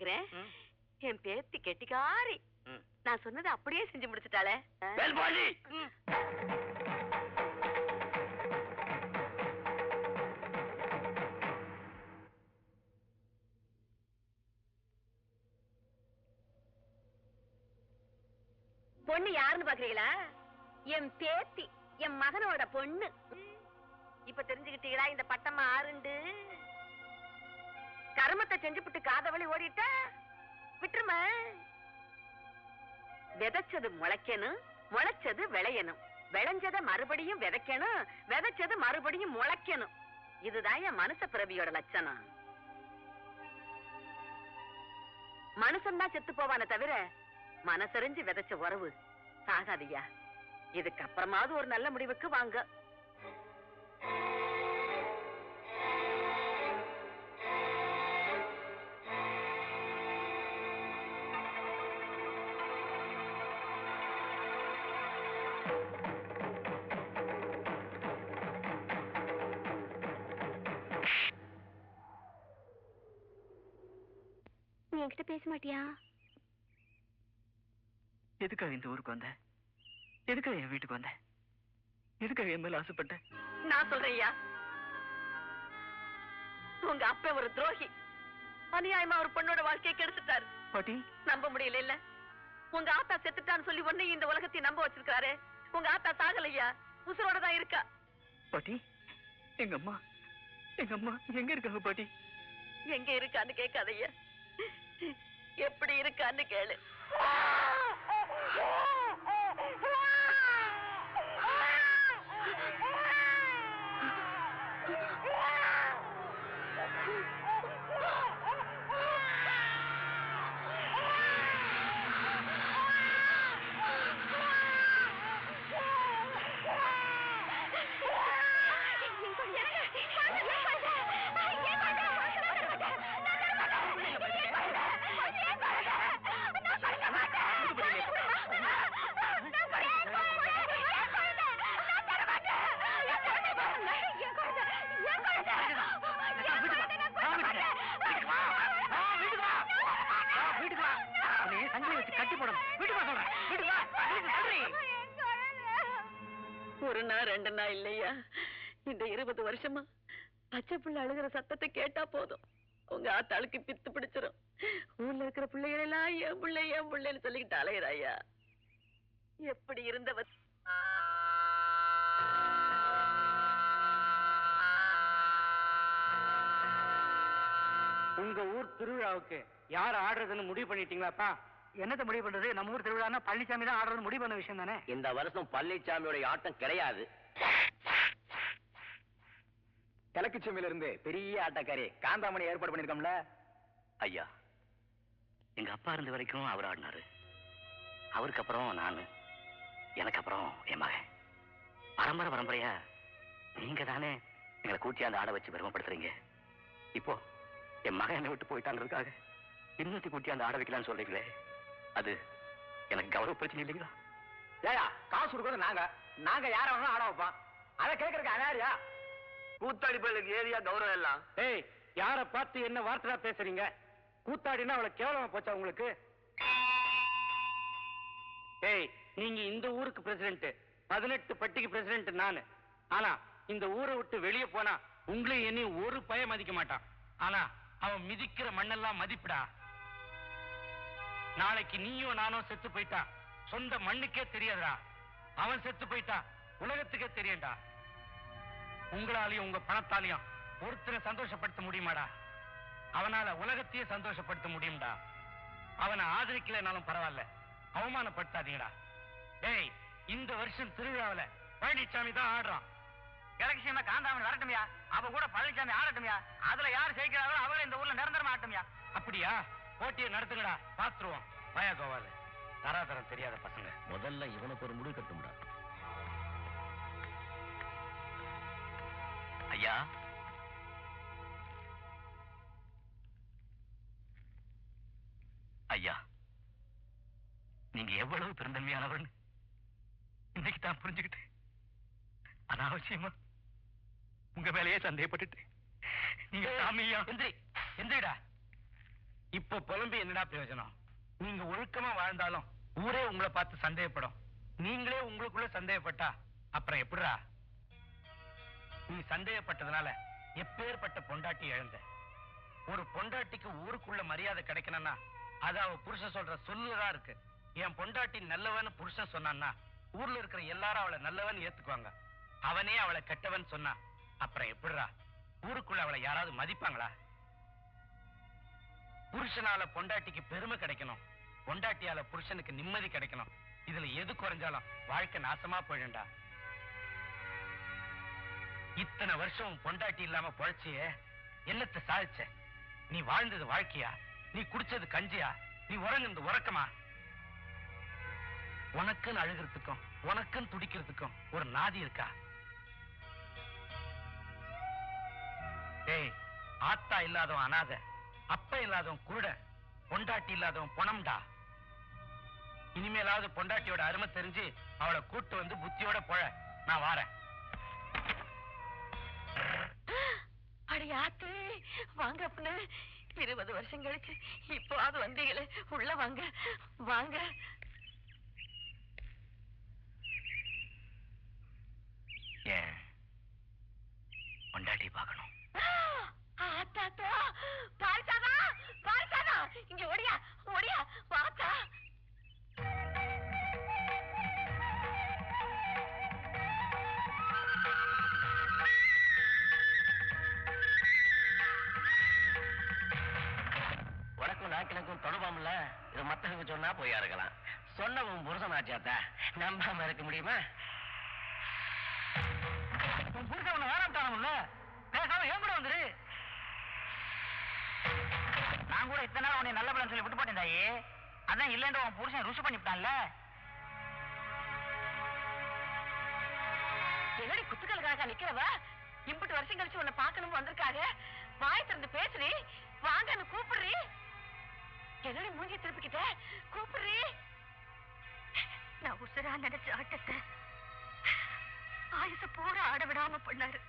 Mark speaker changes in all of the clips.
Speaker 1: நினைக்கிறேன். என் பேத்தி கெட்டிக்காரி. நான் சொன்னதை அப்படியே செஞ்சு முடிச்சுட்டாளே. பொண்ணு யாருன்னு பாக்குறீங்களா? என் பேத்தி, என் மகனோட பொண்ணு. இப்ப தெரிஞ்சுக்கிட்டீங்களா இந்த பட்டம்மா ஆறுண்டு? கர்மத்தை செஞ்சுபிட்டு காதவழி ஓடிட்டா விட்டுருமா? விதைச்சது முளைக்கணும், முளைச்சது விளையணும், விளைஞ்சத மறுபடியும் விதைக்கணும், விதைச்சது மறுபடியும் முளைக்கணும். இதுதான் என் மனுஷ பிறவியோட லட்சணம். மனுஷன் தான் செத்து போவானே தவிர மனசறிஞ்சு விதைச்ச உறவு சாகாதியா. இதுக்கு அப்புறமாவது ஒரு நல்ல முடிவுக்கு வாங்க.
Speaker 2: நீ என்கிட்ட பேச மாட்டியா?
Speaker 3: எதுக்காக இந்த ஊருக்கு வந்த? எதுக்காக என் வீட்டுக்கு வந்த? எதுக்காக என் மேல ஆசைப்பட்ட?
Speaker 1: நான் சொல்றேன் ஐயா, உங்க அப்பா ஒரு துரோகி. அநியாயமா ஒரு பொண்ணோட வாழ்க்கையை கெடுத்துட்டாரு.
Speaker 3: பாட்டி,
Speaker 1: நம்ப முடியல இல்ல? உங்க ஆத்தா செத்துட்டான்னு சொல்லி ஒண்ணு இந்த உலகத்தை நம்ப வச்சிருக்காரு. உங்க ஆத்தா சாகலையா, உசுரோட தான் இருக்கா.
Speaker 3: பாட்டி, எங்க அம்மா எங்க இருக்காங்க பாட்டி?
Speaker 1: எங்க இருக்கான்னு கேட்காதையா, எப்படி இருக்கான்னு கேளு. ஒரு நாள் ரெண்டு நாள் இல்லையா, இந்த 20 வருஷமா பச்சை பிள்ளை அழுகிற சத்தத்தை கேட்டா போதும் உங்க ஆத்தாளுக்கு பித்து பிடிச்சிரும். ஊர்ல இருக்கிற பிள்ளைகள் எல்லாம் என் பிள்ளைன்னு சொல்லிக்கிட்டு அலையிறாயா. எப்படி இருந்தவர்?
Speaker 4: உங்க ஊர் திருவிழாவுக்கு யார் ஆடுறதுன்னு முடிவு பண்ணிட்டீங்களாப்பா?
Speaker 3: என்னத்தை முடிவு பண்றது? நம்ம ஊர் திருவிழா பழனிசாமி தான் ஆடுறது முடிவு பண்ண விஷயம் தானே.
Speaker 5: இந்த வருஷம் பழனிசாமியோட ஆட்டம் கிடையாது.
Speaker 4: கிழக்குச்சமையில இருந்து பெரிய ஆட்டக்காரி காந்தாமணி ஏற்பாடு பண்ணிருக்கோம்ல.
Speaker 5: ஐயா, எங்க அப்பா இருந்த வரைக்கும் அவர் ஆடினாரு. அவருக்கு அப்புறம் நானு, எனக்கு அப்புறம் என் மகன். பரம்பரையா நீங்க தானே எங்களை கூட்டி அந்த ஆட வச்சு பெருமைப்படுத்துறீங்க. இப்போ என் மகன் என்னை விட்டு போயிட்டாங்கிறதுக்காக இன்னொத்தி கூட்டி அந்த ஆட வைக்கலான்னு சொல்றீங்களே, அது எனக்கு கௌரவ பிரச்சனை இல்லைங்களா?
Speaker 4: ஏயா, காசு கொடுக்கறது நாங்க யார வேணாலும் ஆட வைப்போம். அதை கேட்கறதுக்கு அனாரியா?
Speaker 5: கூத்தாடி பயிலுக்கு ஏரியா கௌரவம் எல்லாம்.
Speaker 4: ஏய், யார பார்த்து என்ன வார்த்தை பேசுறீங்க? கூத்தாடினா அவ்வளவு கேவலமா போச்சா உங்களுக்கு? ஏய், நீங்க இந்த ஊருக்கு பிரசிடென்ட், 18 பட்டிக்கு பிரசிடென்ட் நானு. ஆனா இந்த ஊரை விட்டு வெளியே போனா உங்களையும் என்னையும் ஒரு பய மதிக்க மாட்டான். ஆனா அவன் மிதிக்கிற மண்ணெல்லாம் மதிப்புடா. நாளைக்கு நீயும் நானும் செத்து போயிட்டா சொந்த மண்ணுக்கே தெரியாதுடா. அவன் செத்து போயிட்டா உலகத்துக்கே தெரியும்டா. உங்களாலையும் உங்க பணத்தாலையும் ஒருத்தரை சந்தோஷப்படுத்த முடியுமாடா? அவனால உலகத்தையே சந்தோஷப்படுத்த முடியும்டா. அவனை ஆதரிக்கலனாலும் பரவாயில்ல, அவமானப்படுத்தாதீங்கடா. ஏய், இந்த வருஷம் திருவிழாவில பழனிசாமி தான் ஆடுறான். எலெக்ஷன்ல காந்தாமணி வரட்டுமியா, அவ கூட பழனிசாமி ஆடட்டுமியா. அதுல யார் ஜெயிக்கிறாங்களோ அவங்கள இந்த ஊர்ல நிரந்தரமா ஆட்டுமியா. அப்படியா? போட்டியை நடத்துங்கடா, பாத்துருவோம். பயா கோவால தராதரம் தெரியாத பசங்க.
Speaker 5: முதல்ல இவனுக்கு ஒரு முடிவு கட்டும்டா. ஐயா, ஐயா, நீங்க எவ்வளவு பெருந்தன்மையானவன் இன்னைக்கு தான் புரிஞ்சுக்கிட்டு அனாவசியமா உங்க மேலேயே சந்தேகப்பட்டுட்டு நீங்க சாமியா எந்திரிடா.
Speaker 4: இப்போ புலம்பி என்னடா பிரயோஜனம்? நீங்க ஒழுக்கமா வாழ்ந்தாலும் ஊரே உங்களை பார்த்து சந்தேகப்படும். நீங்களே உங்களுக்குள்ள சந்தேகப்பட்டா அப்புறம் எப்படிடா? நீ சந்தேகப்பட்டதுனால எப்பேற்பட்ட பொண்டாட்டி இழந்த. ஒரு பொண்டாட்டிக்கு ஊருக்குள்ள மரியாதை கிடைக்கணும்னா அது அவ புருஷன் சொல்ற சொல்லுதான் இருக்கு. என் பொண்டாட்டி நல்லவன்னு புருஷன் சொன்னான்னா ஊர்ல இருக்கிற எல்லாரும் அவளை நல்லவன் ஏத்துக்குவாங்க. அவனே அவளை கெட்டவன் சொன்னா அப்புறம் எப்படிடா? ஊருக்குள்ள அவளை யாராவது மதிப்பாங்களா? புருஷனால பொண்டாட்டிக்கு பெருமை கிடைக்கணும், பொண்டாட்டியால புருஷனுக்கு நிம்மதி கிடைக்கணும். இதுல எது குறைஞ்சாலும் வாழ்க்கை நாசமா போயிடும்டா. இத்தனை வருஷம் பொண்டாட்டி இல்லாம பொழைச்சியே, என்னத்தை சாதிச்ச? நீ வாழ்ந்தது வாழ்க்கையா? நீ குடிச்சது கஞ்சியா? நீ உறங்குனது உறக்கமா? உனக்குன்னு அழுகிறதுக்கும் உனக்குன்னு துடிக்கிறதுக்கும் ஒரு நாதி இருக்கா? ஏய், ஆத்தா இல்லாதவன் அனாதை, அப்ப இல்லாதவன் குருட, பொண்டாட்டி இல்லாதவன் பொணம்டா. இனிமேலாவது பொண்டாட்டியோட அருமை தெரிஞ்சு அவளை கூட்டு வந்து புத்தியோட போழ. நான் வாரேன்.
Speaker 1: அடியாத்தே வாங்க அப்பனு. 20 வருஷம் கழிச்சு இப்போ அது வந்தீங்களே, உள்ள வாங்க வாங்க.
Speaker 5: ஏன் பொண்டாட்டி பார்க்கணும்?
Speaker 1: ஆத்தாத்தா, பாரிசாதா பாரிசாதா, இங்க ஓடியா ஓடியா வாத்தா.
Speaker 5: உனக்கும் நாக்கினக்கும் தொடர்பாமல. இது மத்தவங்க சொன்னா போய் இருக்கலாம். சொன்னவன் புருஷன் ஆச்சாத்தா, நம்பாம இருக்க முடியுமா?
Speaker 3: உன் புருஷன் உன்னை வேணாம்ட்டானும்ல, பேசாம ஏன் கூட வந்துரு. நான் கூட இத்தனை நாள் உன்னை நல்ல பலன்னு சொல்லி விட்டு போட்டேன் தாயே. அதான் இல்லைன்ற உன் புருஷன் ருசி பண்ணிவிட்டான்ல.
Speaker 1: என்னடி குத்துக்களுக்காக நிக்கிறவா? இம்புட்டு வருஷம் கழிச்சு உன்னை பார்க்கணும் வந்திருக்காங்க. வாய் திறந்து பேசுறி, வாங்கன்னு கூப்பிடுறி. என்னடி மூஞ்சி திருப்பிக்கிட்ட? கூப்பிடுறி. நான் உசுரா நினைச்ச ஆட்டத்தை ஆயுச பூரா ஆட விடாம பண்ணாரு.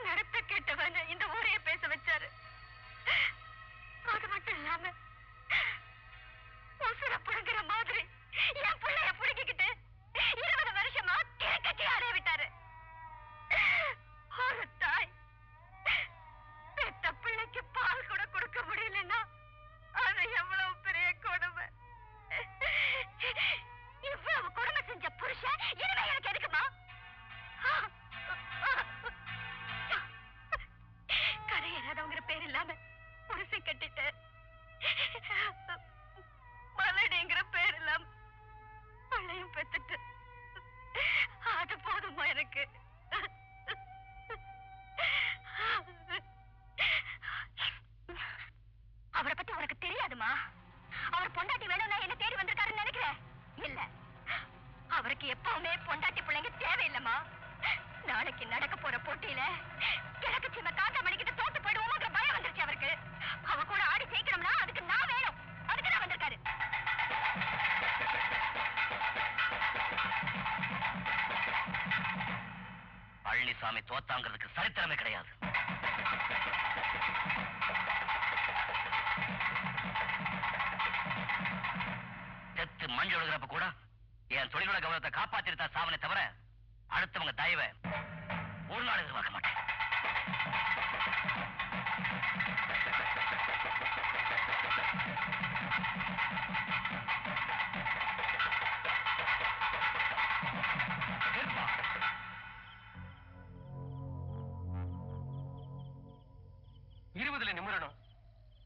Speaker 1: நடத்த கேட்டவன இந்த ஊரைய பேச வச்சாரு. அது மட்டும் இல்லாம உசுர புடுங்குற மாதிரி என் பிள்ளைய புடுங்கிக்கிட்டு 20 வருஷமா கேட்கட்டி அடைய விட்டாரு. ஒரு தாய் பெத்த பிள்ளைக்கு பால் கூட கொடுக்க முடியலன்னா அது எவ்வளவு பெரிய கொடுமை. இவ்வளவு கொடுமை செஞ்ச புருஷன் இனிமே எனக்கு எதுக்குமா? கரையேறாதவங்கிற பேர் இல்லாம புருஷன் கட்டிட்டு, மலடிங்கிற பேர் இல்லாம பிள்ளையும் பெத்துட்டு, அது போதுமா எனக்கு? அவரை பத்தி உனக்கு தெரியாதுமா? அவர் பொண்டாட்டி வேணும்னா என்ன தேடி வந்திருக்காருன்னு நினைக்கிறேன். இல்ல, அவருக்கு எப்பவுமே பொண்டாட்டி பிள்ளைங்க தேவையில்லமா. நாளைக்கு நடக்க போற போட்டியில கிழக்கு சீமை காட்டாமணிக்கிட்ட தோத்து போயிடுவோங்கிற பயம் வந்துருச்சு அவருக்கு. அவ கூட ஆடி ஜெயிக்கணும்னா அதுக்கு நான் வேணும். அதுக்கு நான் வந்திருக்காரு.
Speaker 5: பழனிசாமி தோத்தாங்கிறதுக்கு சரித்திரமே கிடையாது. செத்து மஞ்சள் ஒழுகிறப்ப கூட என் தொழிலோட கௌரவத்தை காப்பாத்திருத்தா சாவனை தவிர அடுத்தவங்க தயவை ஒரு நாள் எதிர்பார்க்க மாட்டேன்.
Speaker 4: நிமிரணும்,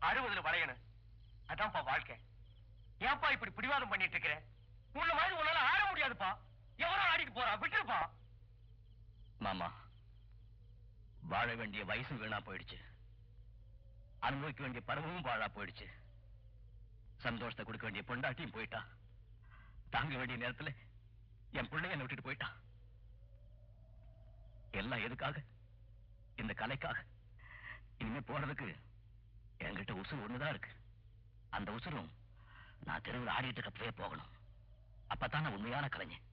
Speaker 4: 60 வளையணும். அதான்ப்பா வாழ்க்கை. ஏன்பா இப்படி பிடிவாதம் பண்ணிட்டு இருக்கிற? உன்ன மாதிரி உன்னால ஆட முடியாதுப்பா. எவரோ ஆடிக்கு போறா, விட்டுருப்பா.
Speaker 5: மாமா, வாழ வேண்டிய வயசும் வீணா போயிடுச்சு, அனுபவிக்க வேண்டிய பருவமும் வாழா போயிடுச்சு, சந்தோஷத்தை கொடுக்க வேண்டிய பொண்டாட்டியும் போயிட்டா, தாங்க வேண்டிய நேரத்துல என் பிள்ளைய என்னை விட்டுட்டு போயிட்டா. எல்லாம் எதுக்காக? இந்த கலைக்காக. இனிமே போறதுக்கு என்கிட்ட உசுறு ஒண்ணுதான் இருக்கு. அந்த உசுரும் நான் தெருவில் ஆடிட்டு இருக்கப்பவே போகணும். அப்பதான் உண்மையான கலைஞன்.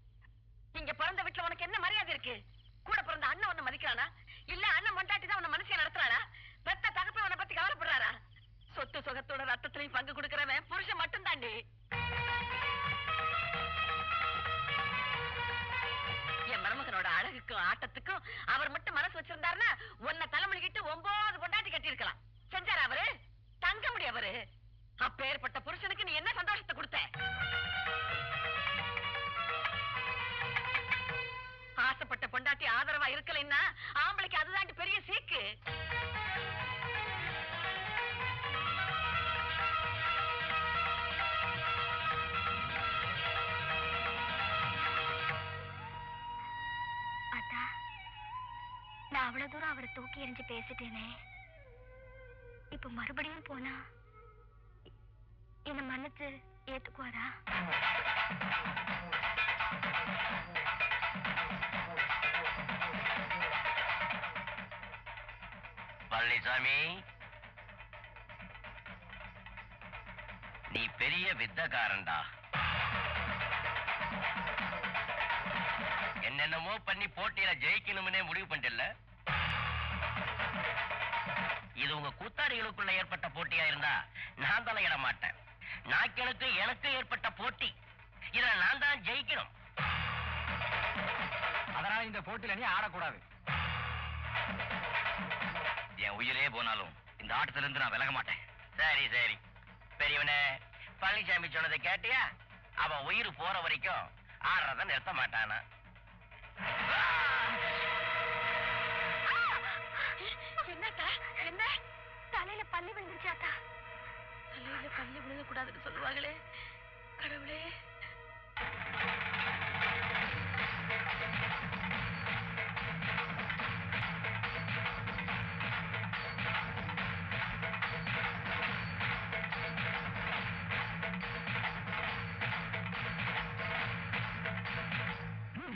Speaker 1: இங்க பிறந்த வீட்டுல உனக்கு என்ன மரியாதை இருக்கு? கூட பிறந்த அண்ணன் உன்னை மதிக்கிறானா? இல்ல அண்ணன் மண்டாட்டி தான் உன்னை மனுஷன் நடத்துறானா? பெத்த தகப்ப உன்னை பத்தி கவலைப்படுறாரா? சொத்து சுகத்தோட ரத்தத்திலையும் பங்கு கொடுக்கறவன் புருஷன் மட்டும் தாண்டி. என் மருமகனோட அழகுக்கும் ஆட்டத்துக்கும் அவர் மட்டும் மனசு வச்சிருந்தாருன்னா உன்னை தலைமொழிகிட்டு 9 பொண்டாட்டி கட்டி இருக்கலாம். செஞ்சாரு அவரு? தங்க முடியும் அவரு. அப்பேற்பட்ட புருஷனுக்கு நீ என்ன சந்தோஷத்தை கொடுத்த? ஆசைப்பட்ட பொண்டாட்டி ஆதரவா இருக்கலைன்னா ஆம்பளைக்கு அதுதான் பெரிய சீக்கு.
Speaker 2: அத்தா, நான் அவ்வளவு தூரம் அவரை தூக்கி எறிஞ்சு பேசிட்டேனே. இப்ப மறுபடியும் போனா என்ன மன்னிச்சு ஏத்துக்குவாரா?
Speaker 5: பழனிசாமி, நீ பெரிய வித்தகாரன்டா. என்னென்னமோ பண்ணி போட்டியில ஜெயிக்கணும்னே முடிவு பண்ணிட்டல. இது உங்க கூத்தாடிகளுக்குள்ள ஏற்பட்ட போட்டியா இருந்தா நான் தலையிட மாட்டேன். நாய்க்களுக்கு எனக்கு ஏற்பட்ட போட்டி. இதுல நான் தான் ஜெயிக்கணும்.
Speaker 3: அதனால இந்த போட்டியில நீ ஆடக்கூடாது.
Speaker 5: என் உயிரே போனாலும் இந்த ஆட்டத்திலிருந்து நான் விலக மாட்டேன். சரி சரி பெரியவனே, பழனிசாமி சொன்னதை கேட்டியா? அவன் உயிர் போற வரைக்கும் ஆடுறத நிறுத்த மாட்டானா?
Speaker 1: என்னக்கா? என்ன?
Speaker 2: தலையில பள்ளி விழுந்துச்சாத்தா?
Speaker 1: தலையில பள்ளி விழுக கூடாதுன்னு சொல்லுவாங்களே. கடவுளே.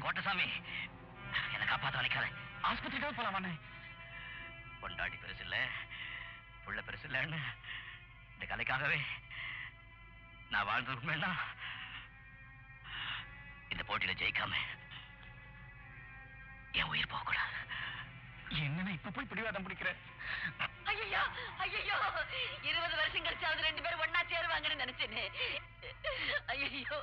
Speaker 5: கோட்டசாமி, என்ன காப்பாத்த நினைக்காத.
Speaker 3: ஆஸ்பத்திரிக்கு போலாமாண்ணே?
Speaker 5: பொண்டாட்டி பெருசு இல்ல, புள்ள பெருசு இல்லன்னு இந்த கலைக்காகவே நான் வாழ்ந்துருக்குமேனா இந்த போட்டியில ஜெயிக்காம என் உயிர் போகக்கூடாது.
Speaker 3: என்னன்னு இப்ப போய் பிடிவாதம் பிடிக்கிற?
Speaker 1: ஐயோ ஐயோ, 20 வருஷம் கழிச்சாவது 2 பேரும் ஒன்னா சேருவாங்கன்னு நினைச்சேனே. ஐயோ.